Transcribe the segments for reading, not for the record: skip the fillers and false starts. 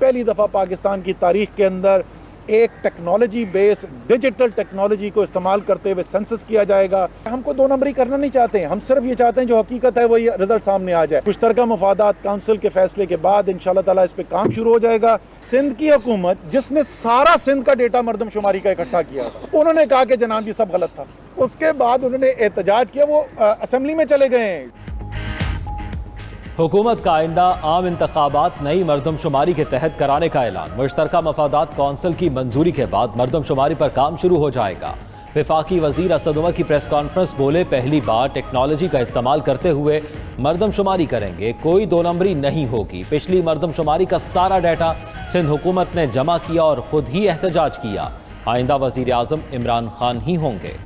पहली दफ़ा पाकिस्तान की तारीख के अंदर एक टेक्नोलॉजी बेस्ड डिजिटल टेक्नोलॉजी को इस्तेमाल करते हुए सेंसस किया जाएगा। हमको दो नंबरी करना नहीं चाहते हैं, हम सिर्फ ये चाहते हैं जो हकीकत है वही रिजल्ट सामने आ जाए। मुश्तरका मफादात काउंसिल के फैसले के बाद इंशाअल्लाह ताला इस पे काम शुरू हो जाएगा। सिंध की हुकूमत जिसने सारा सिंध का डेटा मरदमशुमारी का इकट्ठा किया था, उन्होंने कहा कि जनाब ये सब गलत था। उसके बाद उन्होंने एहतजाज किया, वो असेंबली में चले गए हैं। हुकूमत का आइंदा आम इंतखाबात नई मरदमशुमारी के तहत कराने का ऐलान। मुश्तरका मफादात कौंसिल की मंजूरी के बाद मरदमशुमारी पर काम शुरू हो जाएगा। वफाकी वजीर असद उमर की प्रेस कॉन्फ्रेंस बोले, पहली बार टेक्नोलॉजी का इस्तेमाल करते हुए मरदमशुमारी करेंगे, कोई दो नंबरी नहीं होगी। पिछली मरदमशुमारी का सारा डाटा सिंध हुकूमत ने जमा किया और खुद ही एहतजाज किया। आइंदा वजीर आजम इमरान खान ही होंगे।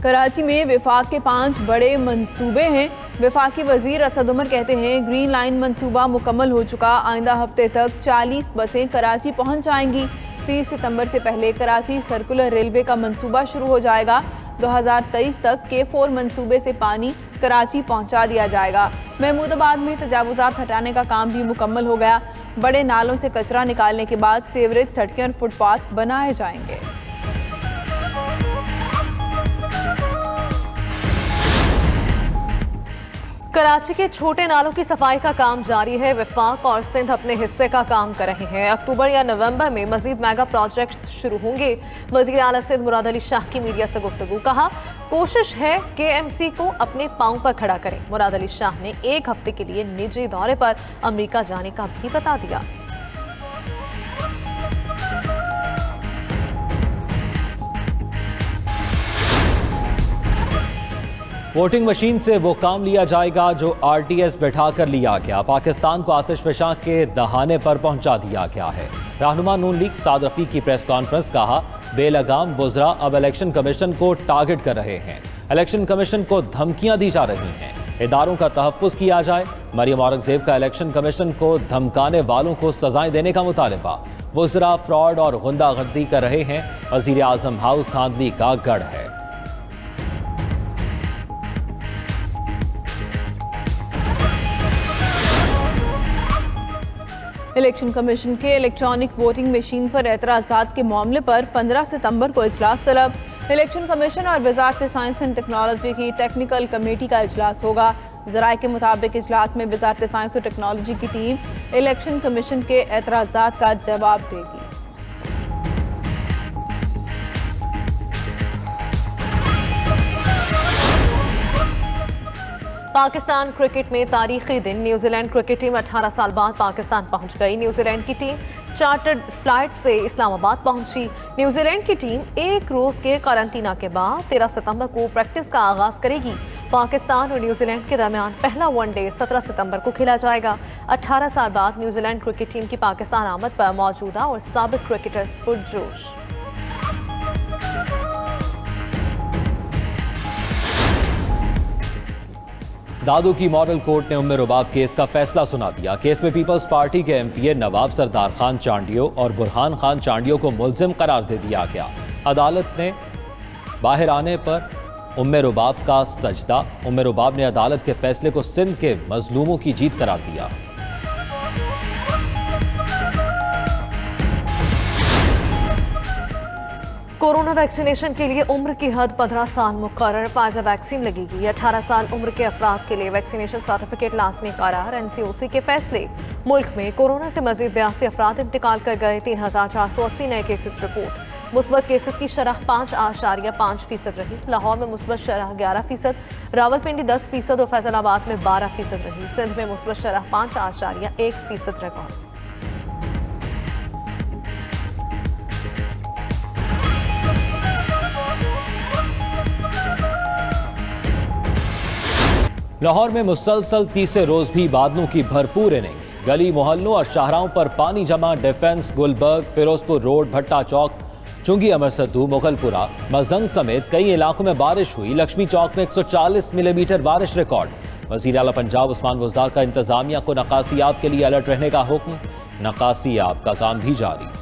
कराची में वफाक के 5 बड़े मंसूबे हैं। वफाकी वजीर असद उमर कहते हैं ग्रीन लाइन मंसूबा मुकम्मल हो चुका, आइंदा हफ्ते तक 40 बसें कराची पहुंच जाएंगी। 30 सितंबर से पहले कराची सर्कुलर रेलवे का मंसूबा शुरू हो जाएगा। 2023 तक K4 मंसूबे से पानी कराची पहुंचा दिया जाएगा। महमूदाबाद में तजावुजात हटाने का काम भी मुकम्मल हो गया। बड़े नालों से कचरा निकालने के बाद सीवरेज सड़कें और फुटपाथ बनाए जाएंगे। कराची के छोटे नालों की सफाई का काम जारी है। वफाक और सिंध अपने हिस्से का काम कर रहे हैं। अक्टूबर या नवंबर में मजीद मेगा प्रोजेक्ट्स शुरू होंगे। वजीर आला सिंध मुराद अली शाह की मीडिया से गुफ्तगू। कहा, कोशिश है KMC को अपने पांव पर खड़ा करें। मुराद अली शाह ने एक हफ्ते के लिए निजी दौरे पर अमेरिका जाने का भी बता दिया। वोटिंग मशीन से वो काम लिया जाएगा जो RTS बैठा कर लिया गया। पाकिस्तान को आतिशफशां के दहाने पर पहुंचा दिया गया है। रहनुमा नून लीग साद रफी की प्रेस कॉन्फ्रेंस। कहा, बेलगाम वुज़रा अब इलेक्शन कमीशन को टारगेट कर रहे हैं। इलेक्शन कमीशन को धमकियां दी जा रही हैं। इदारों का तहफ़्फ़ुज़ किया जाए। मरियम औरंगज़ेब का इलेक्शन कमीशन को धमकाने वालों को सजाएं देने का मुतालबा। वुज़रा फ्रॉड और गुंडागर्दी कर रहे हैं। वज़ीर आज़म हाउस धांधली का गढ़ है। इलेक्शन कमीशन के इलेक्ट्रॉनिक वोटिंग मशीन पर एतराज़ात के मामले पर 15 सितंबर को इजलास तलब। इलेक्शन कमीशन और वजारत साइंस एंड टेक्नोलॉजी की टेक्निकल कमेटी का इजलास होगा। ज़राए के मुताबिक इजलास में वजारत साइंस और टेक्नोलॉजी की टीम इलेक्शन कमीशन के एतराज़ात का जवाब देगी। पाकिस्तान क्रिकेट में तारीखी दिन। न्यूजीलैंड क्रिकेट टीम 18 साल बाद पाकिस्तान पहुंच गई। न्यूजीलैंड की टीम चार्टर्ड फ्लाइट से इस्लामाबाद पहुंची। न्यूजीलैंड की टीम एक रोज के कारंटीना के बाद 13 सितंबर को प्रैक्टिस का आगाज करेगी। पाकिस्तान और न्यूजीलैंड के दरमियान पहला वनडे 17 सितंबर को खेला जाएगा। 18 साल बाद न्यूजीलैंड क्रिकेट टीम की पाकिस्तान आमद पर मौजूदा और साबिक क्रिकेटर्स पुरजोश। दादू की मॉडल कोर्ट ने उम्मे रुबाब केस का फैसला सुना दिया। केस में पीपल्स पार्टी के MPA नवाब सरदार खान चांडियो और बुरहान खान चांडियो को मुल्जिम करार दे दिया गया। अदालत ने बाहर आने पर उम्मे रुबाब का सजदा। उम्मे रुबाब ने अदालत के फैसले को सिंध के मजलूमों की जीत करार दिया। कोरोना वैक्सीनेशन के लिए उम्र की हद 15 साल मुकर्रर। फाइजर वैक्सीन लगेगी। 18 साल उम्र के अफराद के लिए वैक्सीनेशन सर्टिफिकेट लाजमी करार। NCOC के फैसले। मुल्क में कोरोना से मजीद 82 अफराद इंतकाल कर गए। 3480 नए केसेस रिपोर्ट। मुस्बत केसेस की शरह 5.5% रही। लाहौर में मुस्बत शरह 11%, रावलपिंडी 10% और फैसलाबाद में 12% रही। सिंध में मुस्बत शरह 5.1% रिकॉर्ड। लाहौर में मुसलसल तीसरे रोज भी बादलों की भरपूर इनिंग्स। गली मोहल्लों और शाहराहों पर पानी जमा। डिफेंस, गुलबर्ग, फिरोजपुर रोड, भट्टा चौक, चुंगी अमर सद्दू, मुगलपुरा, मजंग समेत कई इलाकों में बारिश हुई। लक्ष्मी चौक में 140 मिलीमीटर बारिश रिकॉर्ड। वज़ीर आला पंजाब उस्मान बुज़दार का इंतजामिया को नकासियात के लिए अलर्ट रहने का हुक्म। नकासियात का काम भी जारी।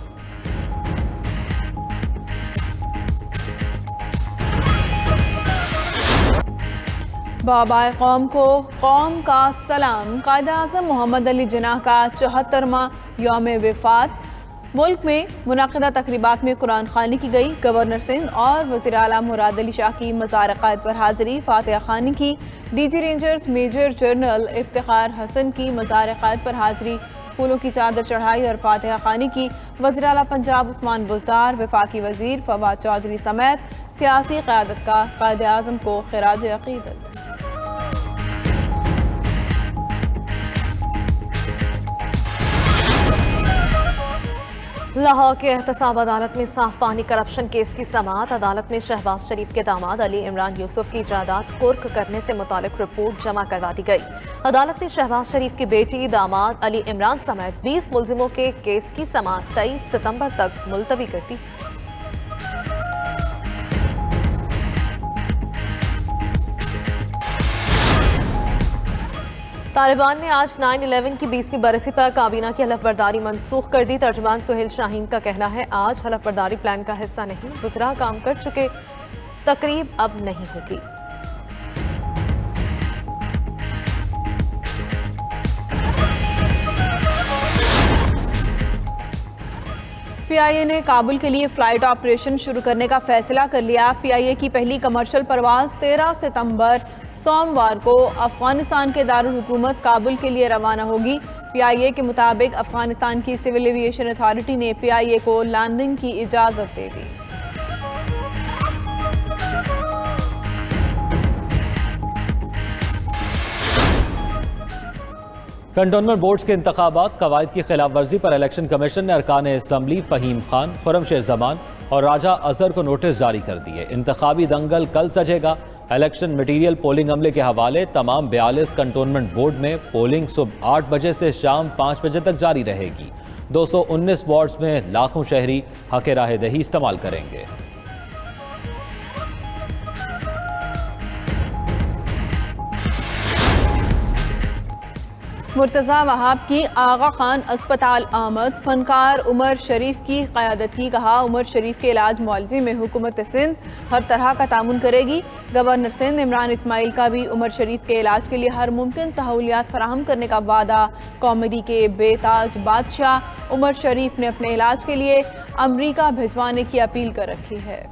बाबाए कौम को कौम का सलाम। कायद-ए-आज़म मोहम्मद अली जिन्नाह का 74वां यौम वफ़ात। मुल्क में मुनाक़िदा तक़रीबात में कुरान ख़वानी की गई। गवर्नर सिंध और वज़ीर आला मुराद अली शाह की मज़ार क़ायद पर हाज़िरी। फातिहा ख़वानी की। DG rangers major general Iftikhar Hasan की मज़ार क़ायद पर हाज़िरी। फूलों की चादर चढ़ाई और फातिहा ख़वानी की। वज़ीर आला पंजाब उस्मान बुज़दार, वफाकी वज़ीर फवाद चौधरी समेत सियासी क़यादत का कायद-ए-आज़म को ख़िराज अक़ीदत। लाहौर के एहतसाब अदालत में साफ पानी करप्शन केस की समाअत। अदालत में शहबाज शरीफ के दामाद अली इमरान यूसुफ की जायदाद कुर्क करने से मुतालिक रिपोर्ट जमा करवा दी गई। अदालत ने शहबाज शरीफ की बेटी, दामाद अली इमरान समेत 20 मुलजिमों के केस की समाअत 23 सितंबर तक मुलतवी कर दी। तालिबान ने आज 9/11 की 20वीं बरसी पर काबीना की हलफबरदारी मनसूख कर दी। तर्जुमान सुहेल शाहीन का कहना है, आज हलफबरदारी प्लान का हिस्सा नहीं, वज़रा काम कर चुके, तकरीब अब नहीं होगी। PIA ने काबुल के लिए फ़्लाइट ऑपरेशन शुरू करने का फैसला कर लिया। PIA की पहली कमर्शियल परवाज़ 13 सितंबर सोमवार को अफगानिस्तान के दारुल हुकूमत काबुल के लिए रवाना होगी। PIA के मुताबिक अफगानिस्तान की सिविल एविएशन अथॉरिटी ने PIA को लैंडिंग की इजाज़त दे दी। कंटोनमेंट बोर्ड्स के इंतखाबात कवायद की खिलाफ वर्जी पर इलेक्शन कमीशन ने अरकान असम्बली फ़हीम खान, खुर्रमशेर जमान और राजा अजहर को नोटिस जारी कर दिए। इंतखाबी दंगल कल सजेगा। इलेक्शन मटीरियल पोलिंग अमले के हवाले तमाम 42 कंटोनमेंट बोर्ड में पोलिंग सुबह 8 बजे से शाम 5 बजे तक जारी रहेगी। 219 वार्ड्स में लाखों शहरी हक़ राह दही इस्तेमाल करेंगे। मुर्तज़ा वहाब की आगा खान अस्पताल आमद। फनकार उमर शरीफ की क़यादत की। कहा, उमर शरीफ के इलाज मुआलजे में हुकूमत सिंध हर तरह का तामुन करेगी। गवर्नर सिंध इमरान इस्माइल का भी उमर शरीफ के इलाज के लिए हर मुमकिन सहूलियात फराहम करने का वादा। कॉमेडी के बेताज बादशाह उमर शरीफ ने अपने इलाज के लिए अमरीका भिजवाने की अपील कर रखी है।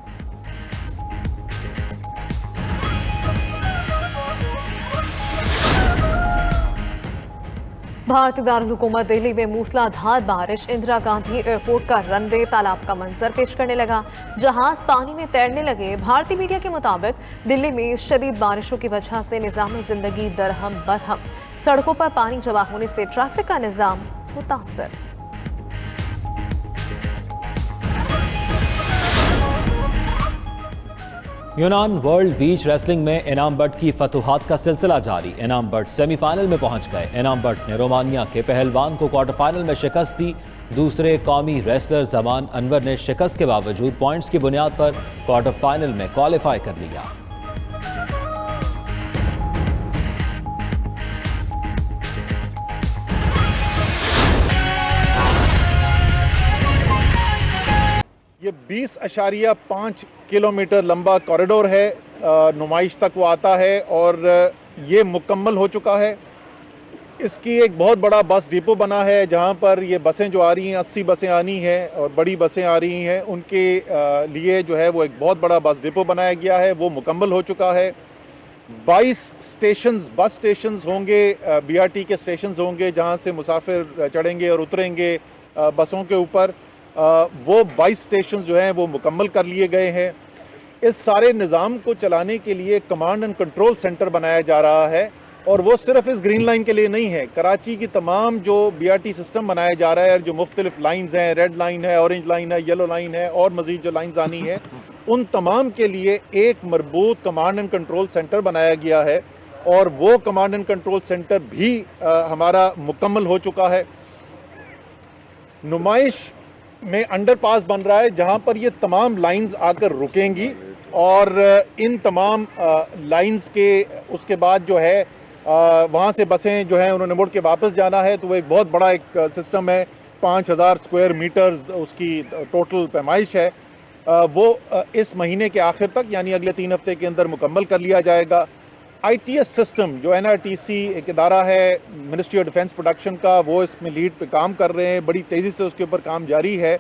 भारतीय दारुल हुकूमत दिल्ली में मूसलाधार बारिश। इंदिरा गांधी एयरपोर्ट का रनवे तालाब का मंजर पेश करने लगा। जहाज पानी में तैरने लगे। भारतीय मीडिया के मुताबिक दिल्ली में शदीद बारिशों की वजह से निज़ाम जिंदगी दरहम बरहम। सड़कों पर पानी जमा होने से ट्रैफिक का निज़ाम मुतासर। यूनान वर्ल्ड बीच रेसलिंग में इनाम बट की फतूहात का सिलसिला जारी। इनाम बट सेमीफाइनल में पहुंच गए। इनाम बट ने रोमानिया के पहलवान को क्वार्टर फाइनल में शिकस्त दी। दूसरे कौमी रेसलर जमान अनवर ने शिकस्त के बावजूद पॉइंट्स की बुनियाद पर क्वार्टर फाइनल में क्वालिफाई कर लिया। ये 20.5 किलोमीटर लंबा कॉरिडोर है। नुमाइश तक वो आता है और ये मुकम्मल हो चुका है। इसकी एक बहुत बड़ा बस डिपो बना है जहाँ पर ये बसें जो आ रही हैं, 80 बसें आनी हैं और बड़ी बसें आ रही हैं, उनके लिए जो है वो एक बहुत बड़ा बस डिपो बनाया गया है। वो मुकम्मल हो चुका है। 22 स्टेशंस, बस स्टेशंस होंगे, BRT के स्टेशंस होंगे जहाँ से मुसाफिर चढ़ेंगे और उतरेंगे बसों के ऊपर। वो 22 स्टेशन जो हैं वो मुकम्मल कर लिए गए हैं। इस सारे निज़ाम को चलाने के लिए कमांड एंड कंट्रोल सेंटर बनाया जा रहा है और वो सिर्फ इस ग्रीन लाइन के लिए नहीं है। कराची की तमाम जो BRT सिस्टम बनाया जा रहा है, जो मुख्तलिफ लाइन्स हैं, रेड लाइन है, ऑरेंज लाइन है, येलो लाइन है और मज़ीद जो लाइन्स आनी है, उन तमाम के लिए एक मरबूत कमांड एंड कंट्रोल सेंटर बनाया गया है और वो कमांड एंड कंट्रोल सेंटर भी हमारा मुकम्मल हो चुका है। नुमाइश में अंडरपास बन रहा है जहां पर ये तमाम लाइंस आकर रुकेंगी और इन तमाम लाइंस के उसके बाद जो है वहां से बसें जो हैं उन्होंने मुड़ के वापस जाना है। तो वो एक बहुत बड़ा एक सिस्टम है। 5000 स्क्वायर मीटर्स उसकी टोटल पैमाइश है। वो इस महीने के आखिर तक यानी अगले 3 हफ्ते के अंदर मुकम्मल कर लिया जाएगा। ITS सिस्टम जो NRTC एक इदारा है मिनिस्ट्री ऑफ डिफेंस प्रोडक्शन का, वो इसमें लीड पे काम कर रहे हैं, बड़ी तेज़ी से उसके ऊपर काम जारी है।